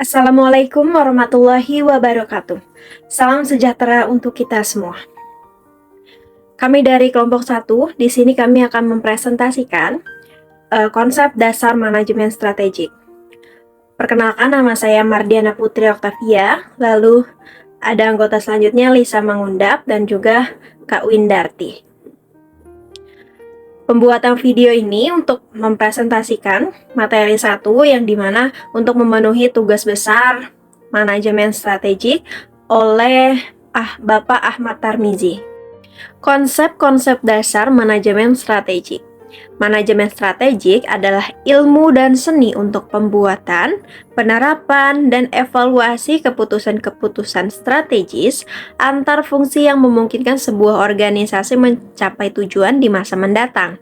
Assalamualaikum warahmatullahi wabarakatuh. Salam sejahtera untuk kita semua. Kami dari kelompok 1, di sini kami akan mempresentasikan konsep dasar manajemen strategik. Perkenalkan, nama saya Mardiana Putri Oktavia, lalu ada anggota selanjutnya Lisa Mangundap dan juga Kak Windarti. Pembuatan video ini untuk mempresentasikan materi 1 yang dimana untuk memenuhi tugas besar manajemen strategik oleh Bapak Ahmad Tarmizi. Konsep-konsep dasar manajemen strategik. Manajemen strategik adalah ilmu dan seni untuk pembuatan, penerapan, dan evaluasi keputusan-keputusan strategis antar fungsi yang memungkinkan sebuah organisasi mencapai tujuan di masa mendatang.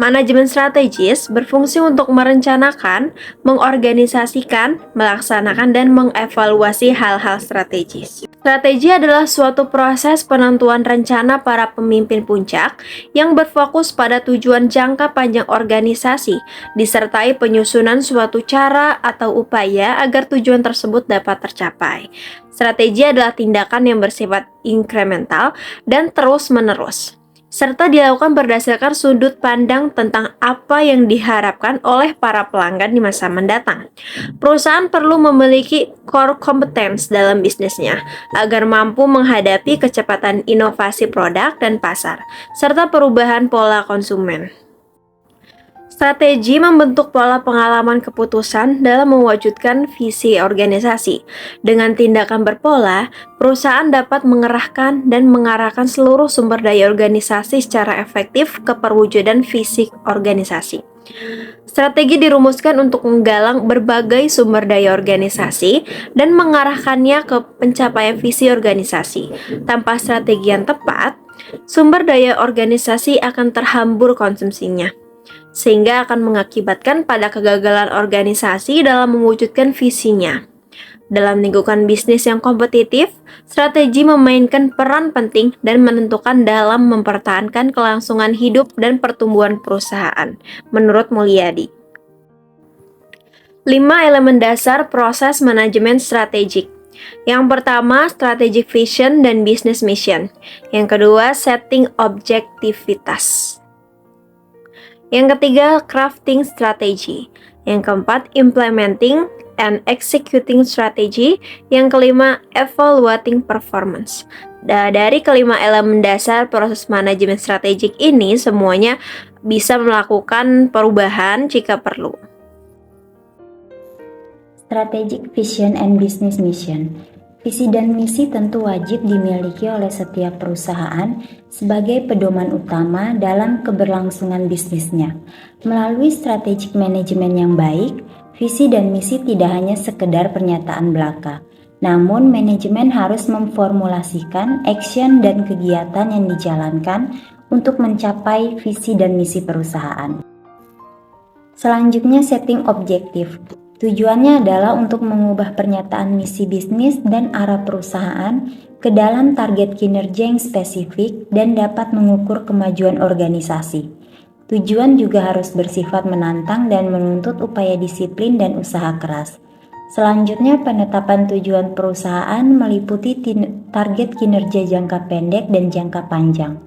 Manajemen strategis berfungsi untuk merencanakan, mengorganisasikan, melaksanakan, dan mengevaluasi hal-hal strategis. Strategi adalah suatu proses penentuan rencana para pemimpin puncak yang berfokus pada tujuan jangka panjang organisasi, disertai penyusunan suatu cara atau upaya agar tujuan tersebut dapat tercapai. Strategi adalah tindakan yang bersifat inkremental dan terus-menerus, serta dilakukan berdasarkan sudut pandang tentang apa yang diharapkan oleh para pelanggan di masa mendatang. Perusahaan perlu memiliki core competence dalam bisnisnya agar mampu menghadapi kecepatan inovasi produk dan pasar, serta perubahan pola konsumen. Strategi membentuk pola pengalaman keputusan dalam mewujudkan visi organisasi. Dengan tindakan berpola, perusahaan dapat mengerahkan dan mengarahkan seluruh sumber daya organisasi secara efektif ke perwujudan visi organisasi. Strategi dirumuskan untuk menggalang berbagai sumber daya organisasi dan mengarahkannya ke pencapaian visi organisasi. Tanpa strategi yang tepat, sumber daya organisasi akan terhambur konsumsinya, sehingga akan mengakibatkan pada kegagalan organisasi dalam mewujudkan visinya. Dalam lingkungan bisnis yang kompetitif, strategi memainkan peran penting dan menentukan dalam mempertahankan kelangsungan hidup dan pertumbuhan perusahaan, menurut Mulyadi. 5 elemen dasar proses manajemen strategik. Yang pertama, strategic vision dan business mission. Yang kedua, setting objektivitas. Yang ketiga, crafting strategy. Yang keempat, implementing and executing strategy. Yang kelima, evaluating performance. Dari kelima elemen dasar proses manajemen strategik ini, semuanya bisa melakukan perubahan jika perlu. Strategic vision and business mission. Visi dan misi tentu wajib dimiliki oleh setiap perusahaan sebagai pedoman utama dalam keberlangsungan bisnisnya. Melalui strategic manajemen yang baik, visi dan misi tidak hanya sekedar pernyataan belaka, namun manajemen harus memformulasikan action dan kegiatan yang dijalankan untuk mencapai visi dan misi perusahaan. Selanjutnya, setting objektif. Tujuannya adalah untuk mengubah pernyataan misi bisnis dan arah perusahaan ke dalam target kinerja yang spesifik dan dapat mengukur kemajuan organisasi. Tujuan juga harus bersifat menantang dan menuntut upaya disiplin dan usaha keras. Selanjutnya, penetapan tujuan perusahaan meliputi target kinerja jangka pendek dan jangka panjang.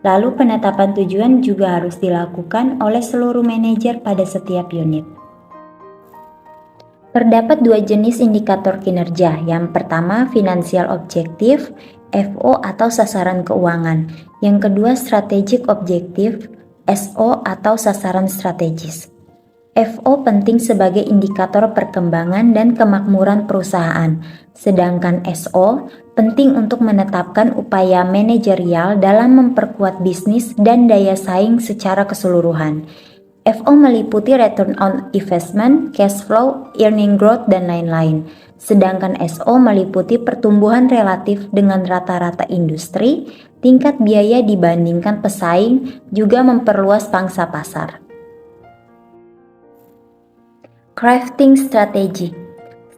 Lalu penetapan tujuan juga harus dilakukan oleh seluruh manajer pada setiap unit. Terdapat dua jenis indikator kinerja. Yang pertama, financial objective, FO atau sasaran keuangan. Yang kedua, strategic objective, SO atau sasaran strategis. FO penting sebagai indikator perkembangan dan kemakmuran perusahaan, sedangkan SO penting untuk menetapkan upaya manajerial dalam memperkuat bisnis dan daya saing secara keseluruhan. FO meliputi return on investment, cash flow, earning growth, dan lain-lain. Sedangkan SO meliputi pertumbuhan relatif dengan rata-rata industri, tingkat biaya dibandingkan pesaing, juga memperluas pangsa pasar. Crafting strategy.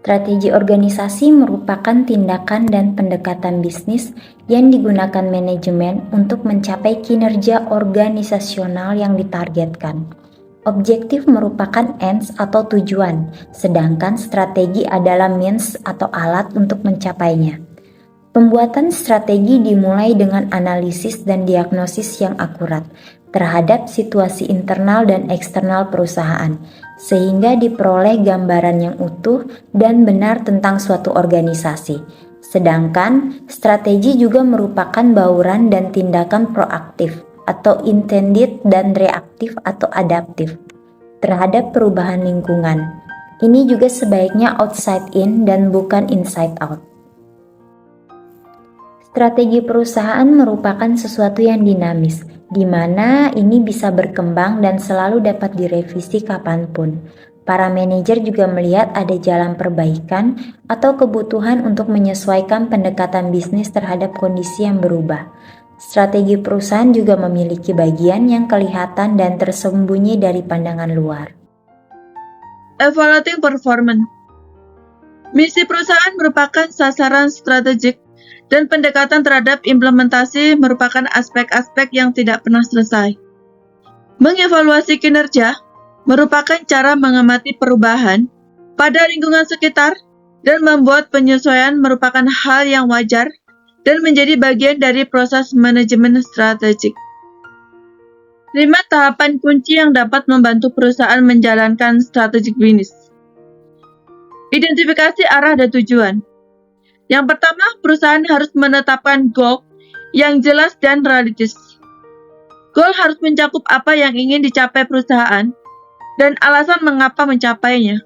Strategi organisasi merupakan tindakan dan pendekatan bisnis yang digunakan manajemen untuk mencapai kinerja organisasional yang ditargetkan. Objektif merupakan ends atau tujuan, sedangkan strategi adalah means atau alat untuk mencapainya. Pembuatan strategi dimulai dengan analisis dan diagnosis yang akurat terhadap situasi internal dan eksternal perusahaan, sehingga diperoleh gambaran yang utuh dan benar tentang suatu organisasi. Sedangkan strategi juga merupakan bauran dan tindakan proaktif atau intended dan reaktif atau adaptif terhadap perubahan lingkungan. Ini juga sebaiknya outside in dan bukan inside out. Strategi perusahaan merupakan sesuatu yang dinamis, di mana ini bisa berkembang dan selalu dapat direvisi kapanpun. Para manajer juga melihat ada jalan perbaikan atau kebutuhan untuk menyesuaikan pendekatan bisnis terhadap kondisi yang berubah. Strategi perusahaan juga memiliki bagian yang kelihatan dan tersembunyi dari pandangan luar. Evaluating performance. Misi perusahaan merupakan sasaran strategik dan pendekatan terhadap implementasi merupakan aspek-aspek yang tidak pernah selesai. Mengevaluasi kinerja merupakan cara mengamati perubahan pada lingkungan sekitar dan membuat penyesuaian merupakan hal yang wajar dan menjadi bagian dari proses manajemen strategik. 5 tahapan kunci yang dapat membantu perusahaan menjalankan strategic business. Identifikasi arah dan tujuan. Yang pertama, perusahaan harus menetapkan goal yang jelas dan realistis. Goal harus mencakup apa yang ingin dicapai perusahaan dan alasan mengapa mencapainya.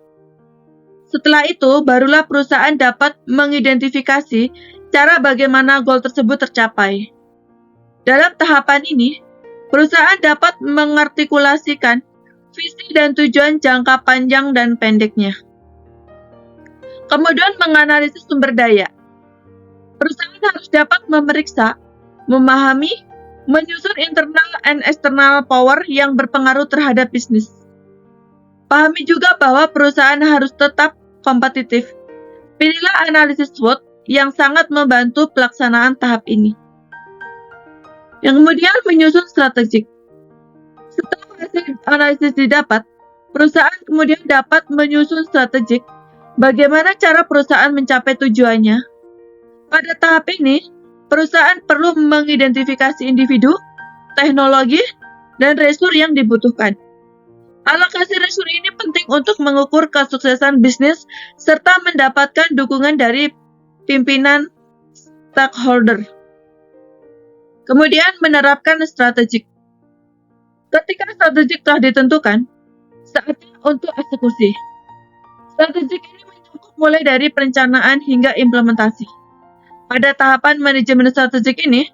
Setelah itu, barulah perusahaan dapat mengidentifikasi cara bagaimana goal tersebut tercapai. Dalam tahapan ini, perusahaan dapat mengartikulasikan visi dan tujuan jangka panjang dan pendeknya. Kemudian menganalisis sumber daya. Perusahaan harus dapat memeriksa, memahami, menyusun internal and external power yang berpengaruh terhadap bisnis. Pahami juga bahwa perusahaan harus tetap kompetitif. Pilihlah analisis SWOT yang sangat membantu pelaksanaan tahap ini. Yang kemudian menyusun strategik. Setelah hasil analisis didapat, perusahaan kemudian dapat menyusun strategik bagaimana cara perusahaan mencapai tujuannya. Pada tahap ini, perusahaan perlu mengidentifikasi individu, teknologi, dan resource yang dibutuhkan. Alokasi resource ini penting untuk mengukur kesuksesan bisnis serta mendapatkan dukungan dari pimpinan stakeholder. Kemudian menerapkan strategik. Ketika strategik telah ditentukan, saatnya untuk eksekusi. Strategik ini mencakup mulai dari perencanaan hingga implementasi. Pada tahapan manajemen strategik ini,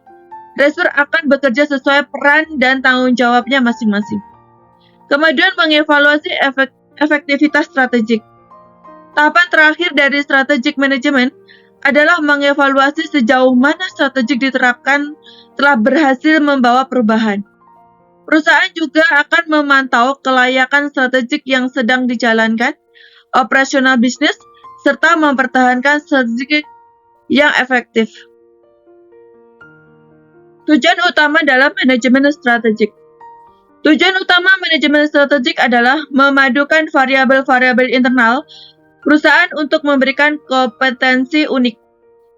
resource akan bekerja sesuai peran dan tanggung jawabnya masing-masing. Kemudian mengevaluasi efektivitas strategik. Tahapan terakhir dari strategic management adalah mengevaluasi sejauh mana strategik diterapkan telah berhasil membawa perubahan. Perusahaan juga akan memantau kelayakan strategik yang sedang dijalankan, operasional bisnis, serta mempertahankan strategi yang efektif. Tujuan utama dalam manajemen strategik. Tujuan utama manajemen strategik adalah memadukan variabel-variabel internal perusahaan untuk memberikan kompetensi unik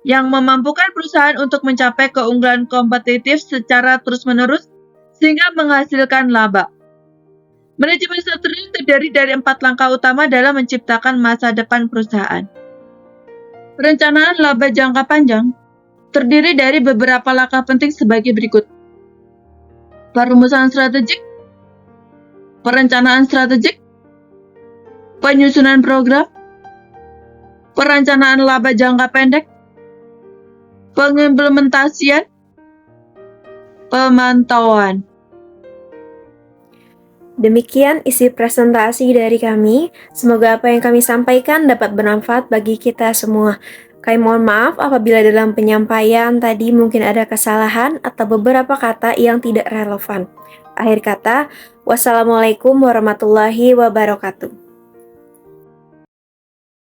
yang memampukan perusahaan untuk mencapai keunggulan kompetitif secara terus-menerus sehingga menghasilkan laba. Manajemen strategik terdiri dari 4 langkah utama dalam menciptakan masa depan perusahaan. Perencanaan laba jangka panjang terdiri dari beberapa langkah penting sebagai berikut. Perumusan strategik, perencanaan strategik, penyusunan program, perencanaan laba jangka pendek, pengimplementasian, pemantauan. Demikian isi presentasi dari kami. Semoga apa yang kami sampaikan dapat bermanfaat bagi kita semua. Kami mohon maaf apabila dalam penyampaian tadi mungkin ada kesalahan atau beberapa kata yang tidak relevan. Akhir kata, wassalamualaikum warahmatullahi wabarakatuh.